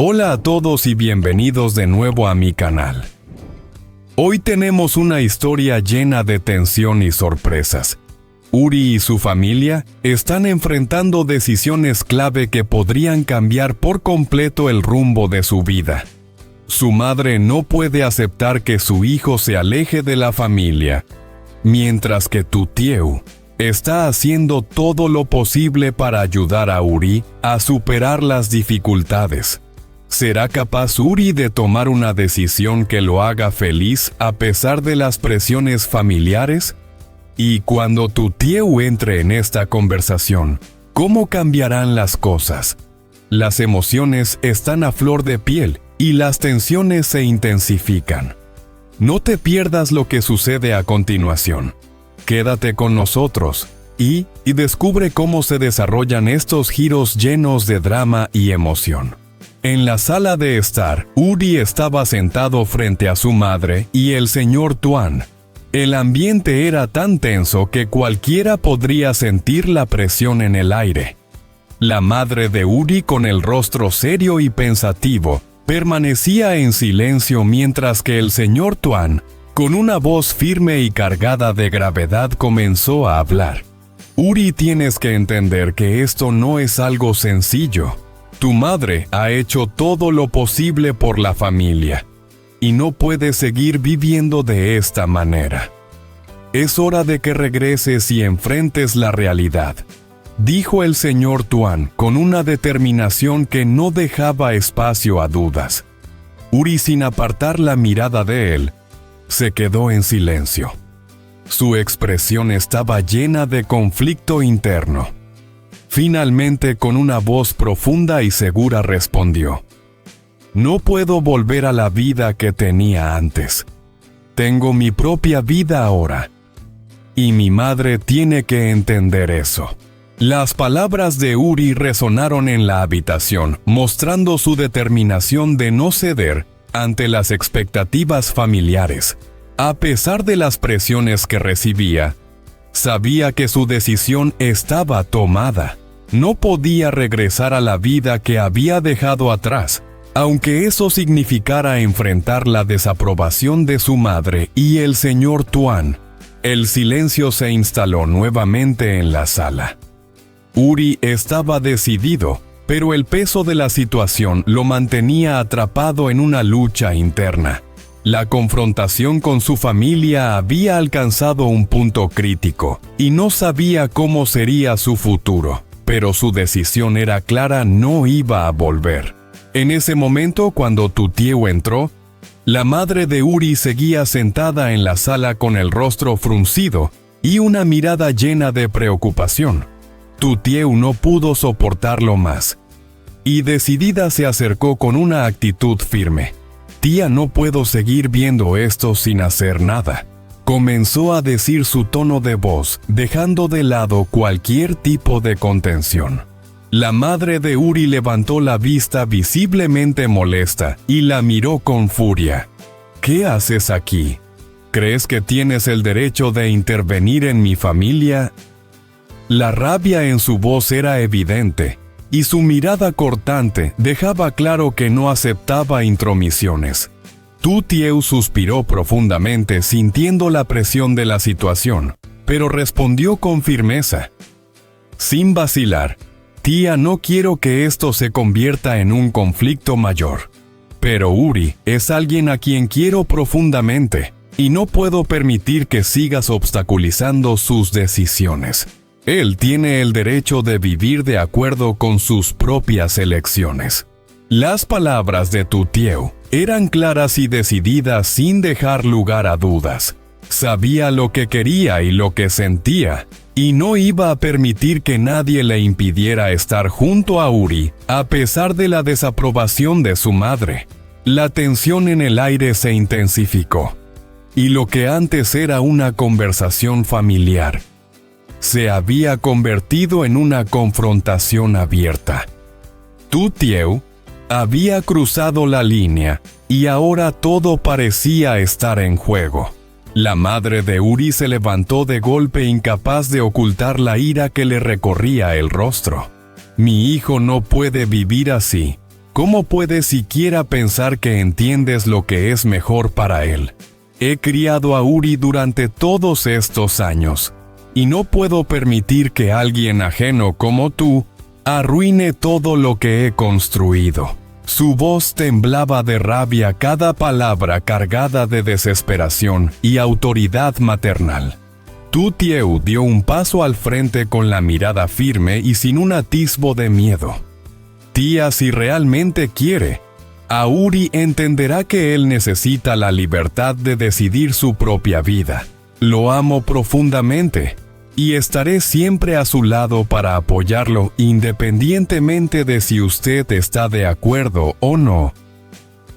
Hola a todos y bienvenidos de nuevo a mi canal. Hoy tenemos una historia llena de tensión y sorpresas. Uri y su familia están enfrentando decisiones clave que podrían cambiar por completo el rumbo de su vida. Su madre no puede aceptar que su hijo se aleje de la familia, mientras que Tutieu está haciendo todo lo posible para ayudar a Uri a superar las dificultades. ¿Será capaz Uri de tomar una decisión que lo haga feliz a pesar de las presiones familiares? Y cuando Tutieu entre en esta conversación, ¿cómo cambiarán las cosas? Las emociones están a flor de piel y las tensiones se intensifican. No te pierdas lo que sucede a continuación. Quédate con nosotros y descubre cómo se desarrollan estos giros llenos de drama y emoción. En la sala de estar, Uri estaba sentado frente a su madre y el señor Tuan. El ambiente era tan tenso que cualquiera podría sentir la presión en el aire. La madre de Uri, con el rostro serio y pensativo, permanecía en silencio mientras que el señor Tuan, con una voz firme y cargada de gravedad, comenzó a hablar. Uri, tienes que entender que esto no es algo sencillo. Tu madre ha hecho todo lo posible por la familia y no puedes seguir viviendo de esta manera. Es hora de que regreses y enfrentes la realidad, dijo el señor Tuan con una determinación que no dejaba espacio a dudas. Uri, sin apartar la mirada de él, se quedó en silencio. Su expresión estaba llena de conflicto interno. Finalmente, con una voz profunda y segura respondió: «No puedo volver a la vida que tenía antes. Tengo mi propia vida ahora. Y mi madre tiene que entender eso». Las palabras de Uri resonaron en la habitación, mostrando su determinación de no ceder ante las expectativas familiares. A pesar de las presiones que recibía, sabía que su decisión estaba tomada. No podía regresar a la vida que había dejado atrás, aunque eso significara enfrentar la desaprobación de su madre y el señor Tuan. El silencio se instaló nuevamente en la sala. Uri estaba decidido, pero el peso de la situación lo mantenía atrapado en una lucha interna. La confrontación con su familia había alcanzado un punto crítico y no sabía cómo sería su futuro, pero su decisión era clara: no iba a volver. En ese momento, cuando Tutieu entró, la madre de Uri seguía sentada en la sala con el rostro fruncido y una mirada llena de preocupación. Tutieu no pudo soportarlo más y decidida se acercó con una actitud firme. «Tía, no puedo seguir viendo esto sin hacer nada», comenzó a decir su tono de voz, dejando de lado cualquier tipo de contención. La madre de Uri levantó la vista visiblemente molesta y la miró con furia. «¿Qué haces aquí? ¿Crees que tienes el derecho de intervenir en mi familia?» La rabia en su voz era evidente, y su mirada cortante dejaba claro que no aceptaba intromisiones. Tutieu suspiró profundamente, sintiendo la presión de la situación, pero respondió con firmeza, sin vacilar: «Tía, no quiero que esto se convierta en un conflicto mayor. Pero Uri es alguien a quien quiero profundamente, y no puedo permitir que sigas obstaculizando sus decisiones. Él tiene el derecho de vivir de acuerdo con sus propias elecciones». Las palabras de Tutieu eran claras y decididas, sin dejar lugar a dudas. Sabía lo que quería y lo que sentía, y no iba a permitir que nadie le impidiera estar junto a Uri, a pesar de la desaprobación de su madre. La tensión en el aire se intensificó, y lo que antes era una conversación familiar se había convertido en una confrontación abierta. Tutieu había cruzado la línea y ahora todo parecía estar en juego. La madre de Uri se levantó de golpe, incapaz de ocultar la ira que le recorría el rostro. «Mi hijo no puede vivir así. ¿Cómo puedes siquiera pensar que entiendes lo que es mejor para él? He criado a Uri durante todos estos años, y no puedo permitir que alguien ajeno como tú arruine todo lo que he construido. Su voz temblaba de rabia cada palabra cargada de desesperación y autoridad maternal. Tu Tieu dio un paso al frente con la mirada firme y sin un atisbo de miedo. Tía, si realmente quiere, Uri entenderá que él necesita la libertad de decidir su propia vida. Lo amo profundamente y estaré siempre a su lado para apoyarlo independientemente de si usted está de acuerdo o no.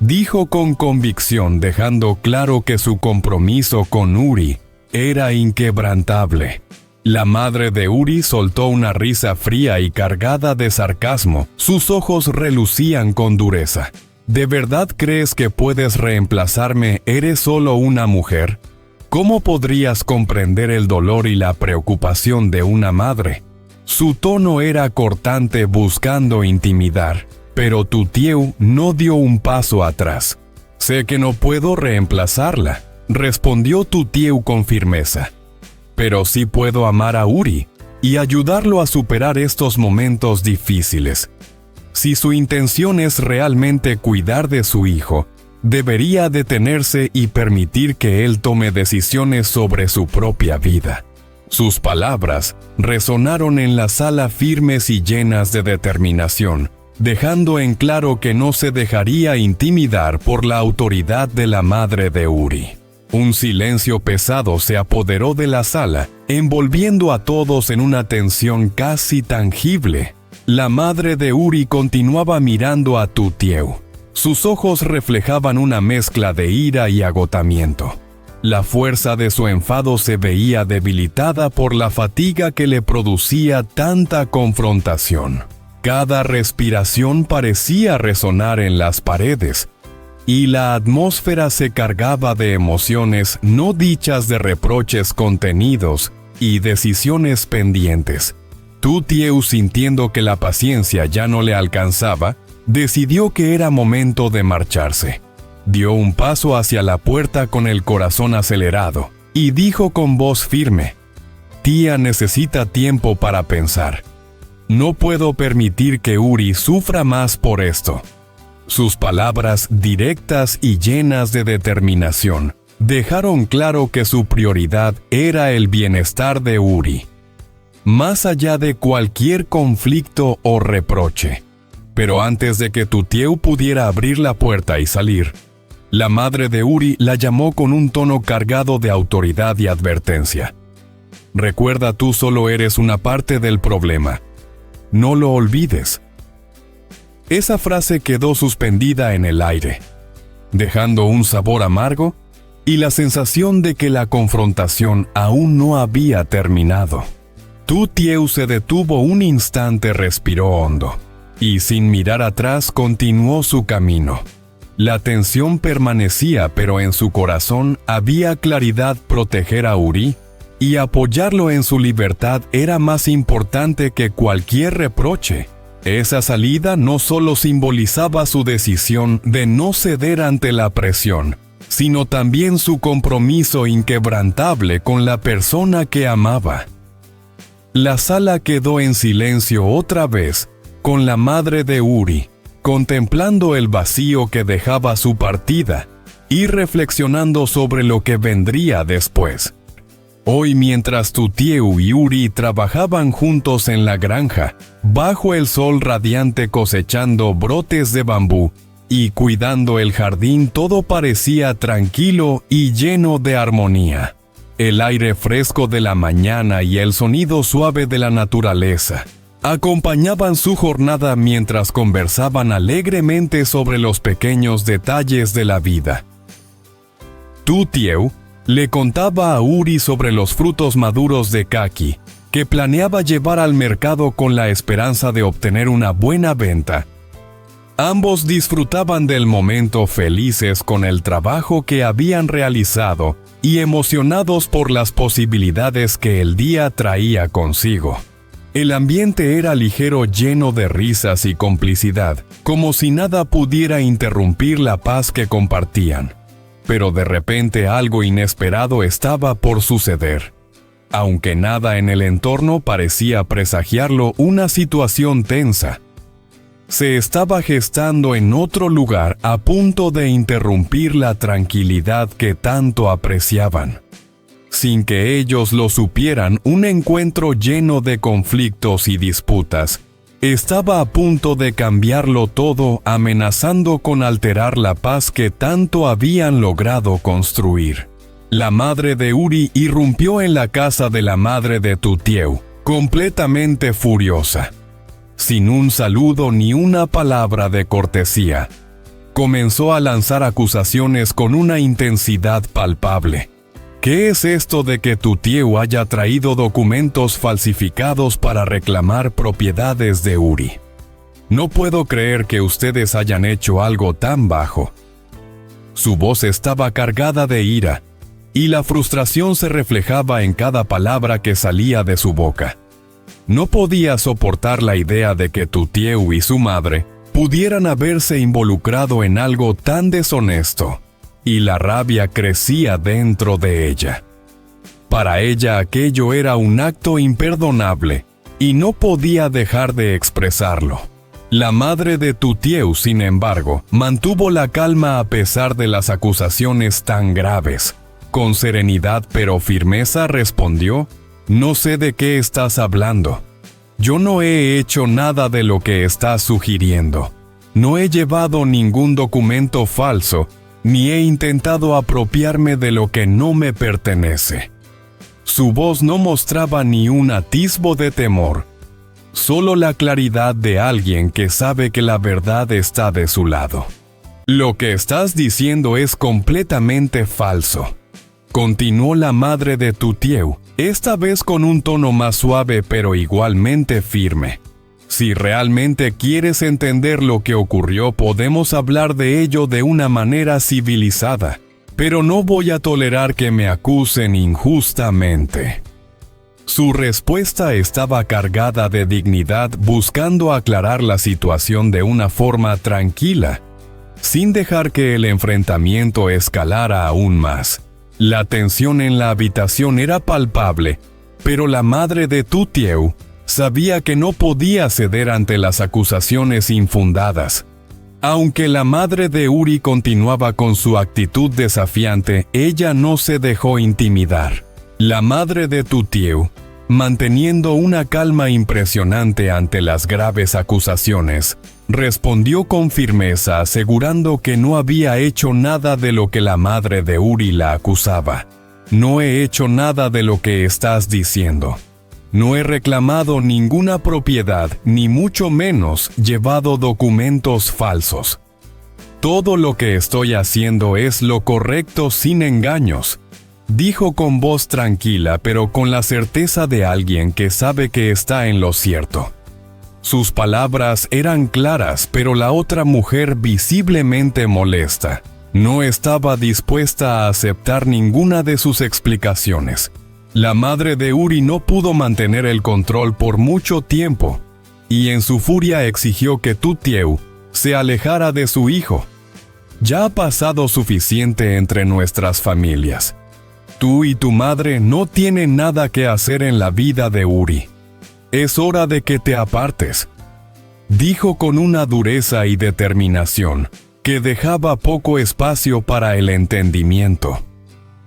Dijo con convicción, dejando claro que su compromiso con Uri era inquebrantable. La madre de Uri soltó una risa fría y cargada de sarcasmo. Sus ojos relucían con dureza. ¿De verdad crees que puedes reemplazarme? ¿Eres solo una mujer? ¿Cómo podrías comprender el dolor y la preocupación de una madre? Su tono era cortante, buscando intimidar, pero Tu Tieu no dio un paso atrás. Sé que no puedo reemplazarla, respondió Tu Tieu con firmeza. Pero sí puedo amar a Uri y ayudarlo a superar estos momentos difíciles. Si su intención es realmente cuidar de su hijo, debería detenerse y permitir que él tome decisiones sobre su propia vida. Sus palabras resonaron en la sala firmes y llenas de determinación, dejando en claro que no se dejaría intimidar por la autoridad de la madre de Uri. Un silencio pesado se apoderó de la sala, envolviendo a todos en una tensión casi tangible. La madre de Uri continuaba mirando a Tu Tieu. Sus ojos reflejaban una mezcla de ira y agotamiento. La fuerza de su enfado se veía debilitada por la fatiga que le producía tanta confrontación. Cada respiración parecía resonar en las paredes, y la atmósfera se cargaba de emociones no dichas, de reproches contenidos y decisiones pendientes. Tu Tieu, sintiendo que la paciencia ya no le alcanzaba, decidió que era momento de marcharse. Dio un paso hacia la puerta con el corazón acelerado y dijo con voz firme: «Tía necesita tiempo para pensar. No puedo permitir que Uri sufra más por esto». Sus palabras, directas y llenas de determinación, dejaron claro que su prioridad era el bienestar de Uri, más allá de cualquier conflicto o reproche. Pero antes de que Tu Tieu pudiera abrir la puerta y salir, la madre de Uri la llamó con un tono cargado de autoridad y advertencia. «Recuerda, tú solo eres una parte del problema. No lo olvides». Esa frase quedó suspendida en el aire, dejando un sabor amargo y la sensación de que la confrontación aún no había terminado. Tu Tieu se detuvo un instante, respiró hondo y sin mirar atrás continuó su camino. La tensión permanecía, pero en su corazón había claridad. Proteger a Uri y apoyarlo en su libertad era más importante que cualquier reproche. Esa salida no solo simbolizaba su decisión de no ceder ante la presión, sino también su compromiso inquebrantable con la persona que amaba. La sala quedó en silencio otra vez, con la madre de Uri, contemplando el vacío que dejaba su partida y reflexionando sobre lo que vendría después. Hoy, mientras Tu Tieu y Uri trabajaban juntos en la granja, bajo el sol radiante, cosechando brotes de bambú y cuidando el jardín, todo parecía tranquilo y lleno de armonía. El aire fresco de la mañana y el sonido suave de la naturaleza acompañaban su jornada mientras conversaban alegremente sobre los pequeños detalles de la vida. Tu Tieu le contaba a Uri sobre los frutos maduros de caqui, que planeaba llevar al mercado con la esperanza de obtener una buena venta. Ambos disfrutaban del momento, felices con el trabajo que habían realizado y emocionados por las posibilidades que el día traía consigo. El ambiente era ligero, lleno de risas y complicidad, como si nada pudiera interrumpir la paz que compartían. Pero de repente algo inesperado estaba por suceder. Aunque nada en el entorno parecía presagiarlo, una situación tensa se estaba gestando en otro lugar, a punto de interrumpir la tranquilidad que tanto apreciaban. Sin que ellos lo supieran, un encuentro lleno de conflictos y disputas estaba a punto de cambiarlo todo, amenazando con alterar la paz que tanto habían logrado construir. La madre de Uri irrumpió en la casa de la madre de Tutieu, completamente furiosa. Sin un saludo ni una palabra de cortesía, comenzó a lanzar acusaciones con una intensidad palpable. ¿Qué es esto de que Tutieu haya traído documentos falsificados para reclamar propiedades de Uri? No puedo creer que ustedes hayan hecho algo tan bajo. Su voz estaba cargada de ira, y la frustración se reflejaba en cada palabra que salía de su boca. No podía soportar la idea de que Tutieu y su madre pudieran haberse involucrado en algo tan deshonesto, y la rabia crecía dentro de ella. Para ella aquello era un acto imperdonable, y no podía dejar de expresarlo. La madre de Tutieu, sin embargo, mantuvo la calma a pesar de las acusaciones tan graves. Con serenidad pero firmeza respondió: «No sé de qué estás hablando. Yo no he hecho nada de lo que estás sugiriendo. No he llevado ningún documento falso, ni he intentado apropiarme de lo que no me pertenece». Su voz no mostraba ni un atisbo de temor, solo la claridad de alguien que sabe que la verdad está de su lado. «Lo que estás diciendo es completamente falso», continuó la madre de Tutieu, esta vez con un tono más suave pero igualmente firme. «Si realmente quieres entender lo que ocurrió, podemos hablar de ello de una manera civilizada, pero no voy a tolerar que me acusen injustamente». Su respuesta estaba cargada de dignidad, buscando aclarar la situación de una forma tranquila, sin dejar que el enfrentamiento escalara aún más. La tensión en la habitación era palpable, pero la madre de Tutieu sabía que no podía ceder ante las acusaciones infundadas. Aunque la madre de Uri continuaba con su actitud desafiante, ella no se dejó intimidar. La madre de Tutieu, manteniendo una calma impresionante ante las graves acusaciones, respondió con firmeza, asegurando que no había hecho nada de lo que la madre de Uri la acusaba. «No he hecho nada de lo que estás diciendo. No he reclamado ninguna propiedad, ni mucho menos llevado documentos falsos. Todo lo que estoy haciendo es lo correcto sin engaños», dijo con voz tranquila, pero con la certeza de alguien que sabe que está en lo cierto. Sus palabras eran claras, pero la otra mujer, visiblemente molesta, no estaba dispuesta a aceptar ninguna de sus explicaciones. La madre de Uri no pudo mantener el control por mucho tiempo, y en su furia exigió que Tutieu se alejara de su hijo. «Ya ha pasado suficiente entre nuestras familias. Tú y tu madre no tienen nada que hacer en la vida de Uri. Es hora de que te apartes», dijo con una dureza y determinación que dejaba poco espacio para el entendimiento.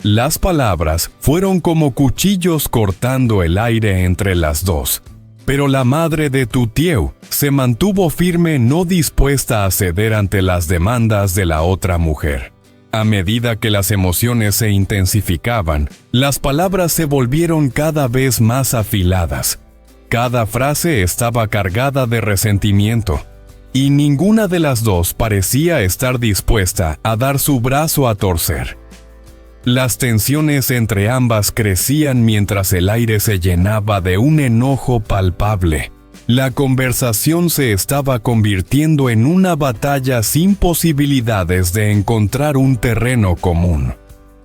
Las palabras fueron como cuchillos cortando el aire entre las dos, pero la madre de Tutieu se mantuvo firme, no dispuesta a ceder ante las demandas de la otra mujer. A medida que las emociones se intensificaban, las palabras se volvieron cada vez más afiladas. Cada frase estaba cargada de resentimiento, y ninguna de las dos parecía estar dispuesta a dar su brazo a torcer. Las tensiones entre ambas crecían mientras el aire se llenaba de un enojo palpable. La conversación se estaba convirtiendo en una batalla sin posibilidades de encontrar un terreno común.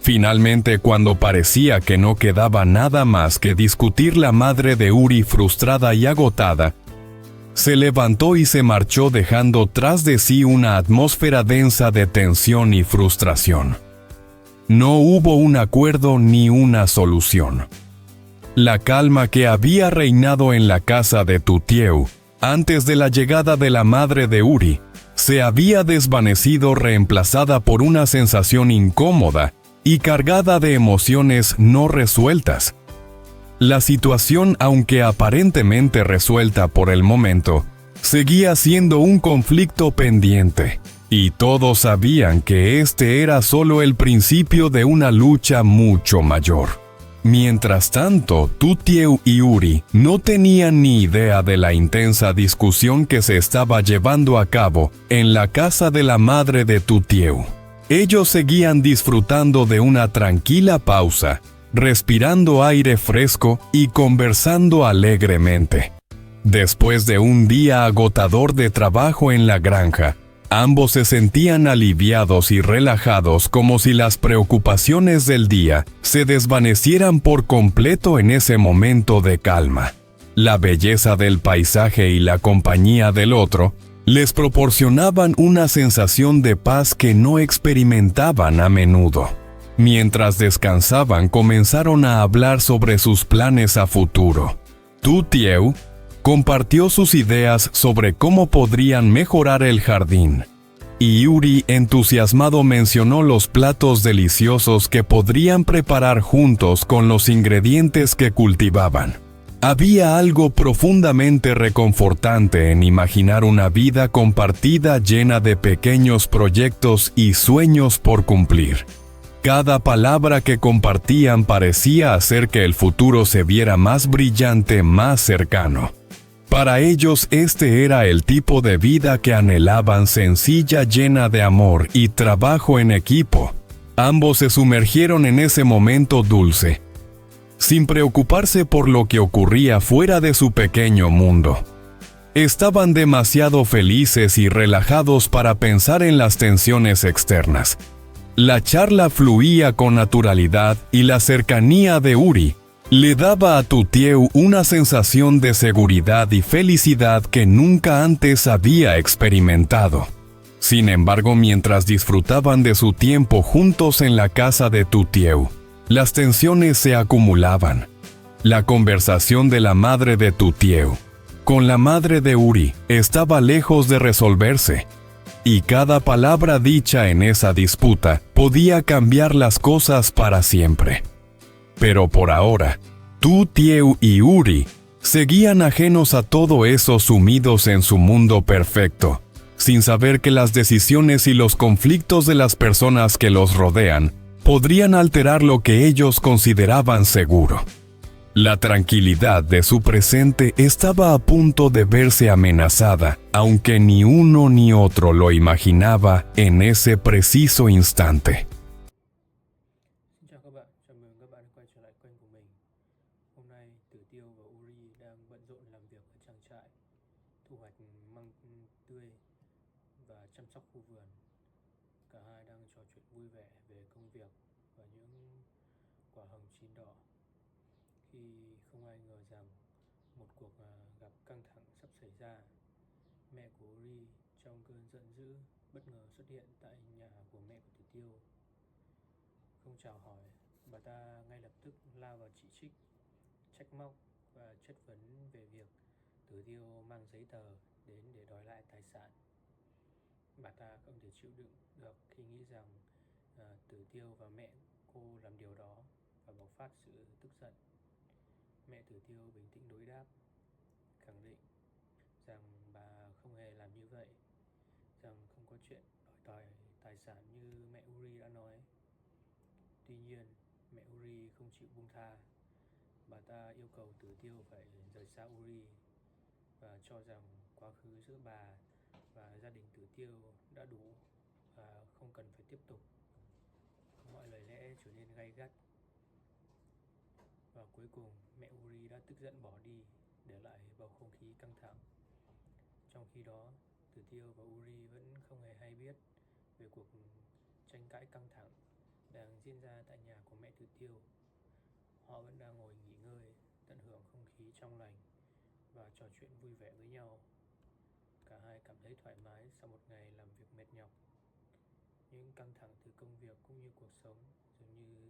Finalmente, cuando parecía que no quedaba nada más que discutir, la madre de Uri, frustrada y agotada, se levantó y se marchó, dejando tras de sí una atmósfera densa de tensión y frustración. No hubo un acuerdo ni una solución. La calma que había reinado en la casa de Tutieu antes de la llegada de la madre de Uri se había desvanecido, reemplazada por una sensación incómoda y cargada de emociones no resueltas. La situación, aunque aparentemente resuelta por el momento, seguía siendo un conflicto pendiente, y todos sabían que este era solo el principio de una lucha mucho mayor. Mientras tanto, Tutieu y Uri no tenían ni idea de la intensa discusión que se estaba llevando a cabo en la casa de la madre de Tutieu. Ellos seguían disfrutando de una tranquila pausa, respirando aire fresco y conversando alegremente. Después de un día agotador de trabajo en la granja, ambos se sentían aliviados y relajados, como si las preocupaciones del día se desvanecieran por completo en ese momento de calma. La belleza del paisaje y la compañía del otro les proporcionaban una sensación de paz que no experimentaban a menudo. Mientras descansaban, comenzaron a hablar sobre sus planes a futuro. Tutieu compartió sus ideas sobre cómo podrían mejorar el jardín, y Uri, entusiasmado, mencionó los platos deliciosos que podrían preparar juntos con los ingredientes que cultivaban. Había algo profundamente reconfortante en imaginar una vida compartida llena de pequeños proyectos y sueños por cumplir. Cada palabra que compartían parecía hacer que el futuro se viera más brillante, más cercano. Para ellos, este era el tipo de vida que anhelaban, sencilla, llena de amor y trabajo en equipo. Ambos se sumergieron en ese momento dulce, sin preocuparse por lo que ocurría fuera de su pequeño mundo. Estaban demasiado felices y relajados para pensar en las tensiones externas. La charla fluía con naturalidad y la cercanía de Uri le daba a Tutieu una sensación de seguridad y felicidad que nunca antes había experimentado. Sin embargo, mientras disfrutaban de su tiempo juntos en la casa de Tutieu, las tensiones se acumulaban. La conversación de la madre de Tutieu con la madre de Uri estaba lejos de resolverse, y cada palabra dicha en esa disputa podía cambiar las cosas para siempre. Pero por ahora, Tutieu y Uri seguían ajenos a todo eso, sumidos en su mundo perfecto, sin saber que las decisiones y los conflictos de las personas que los rodean podrían alterar lo que ellos consideraban seguro. La tranquilidad de su presente estaba a punto de verse amenazada, aunque ni uno ni otro lo imaginaba en ese preciso instante. Xin chào các bạn, chào mừng các bạn quay trở lại kênh của mình. Hôm nay Tử Tiêu và Uri đang bận rộn làm việc ở trang trại, thu hoạch măng tươi và chăm sóc khu vườn. Cả hai đang trò chuyện vui vẻ về công việc và những quả hồng chín đỏ. Khi không ai ngờ rằng một cuộc gặp căng thẳng sắp xảy ra, mẹ của Uri trong cơn giận dữ bất ngờ xuất hiện tại nhà của mẹ của Tử Tiêu. Không chào hỏi, bà ta ngay lập tức lao vào chỉ trích, trách móc và chất vấn về việc Tử Tiêu mang giấy tờ đến để đòi lại tài sản. Bà ta không thể chịu đựng được khi nghĩ rằng Tử Tiêu và mẹ cô làm điều đó và bộc phát sự tức giận. Mẹ Tử Tiêu bình tĩnh đối đáp, khẳng định rằng bà không hề làm như vậy, rằng không có chuyện đòi tài sản như mẹ Uri đã nói. Tuy nhiên, mẹ Uri không chịu buông tha. Bà ta yêu cầu Tử Tiêu phải rời xa Uri và cho rằng quá khứ giữa bà và gia đình Tử Tiêu đã đủ và không cần phải tiếp tục. Mọi lời lẽ trở nên gay gắt và cuối cùng mẹ Uri đã tức giận bỏ đi, để lại bầu không khí căng thẳng. Trong khi đó, Tử Tiêu và Uri vẫn không hề hay biết về cuộc tranh cãi căng thẳng đang diễn ra tại nhà của mẹ Tử Tiêu. Họ vẫn đang ngồi nghỉ ngơi, tận hưởng không khí trong lành và trò chuyện vui vẻ với nhau. Cả hai cảm thấy thoải mái sau một ngày làm việc mệt nhọc. Những căng thẳng từ công việc cũng như cuộc sống dường như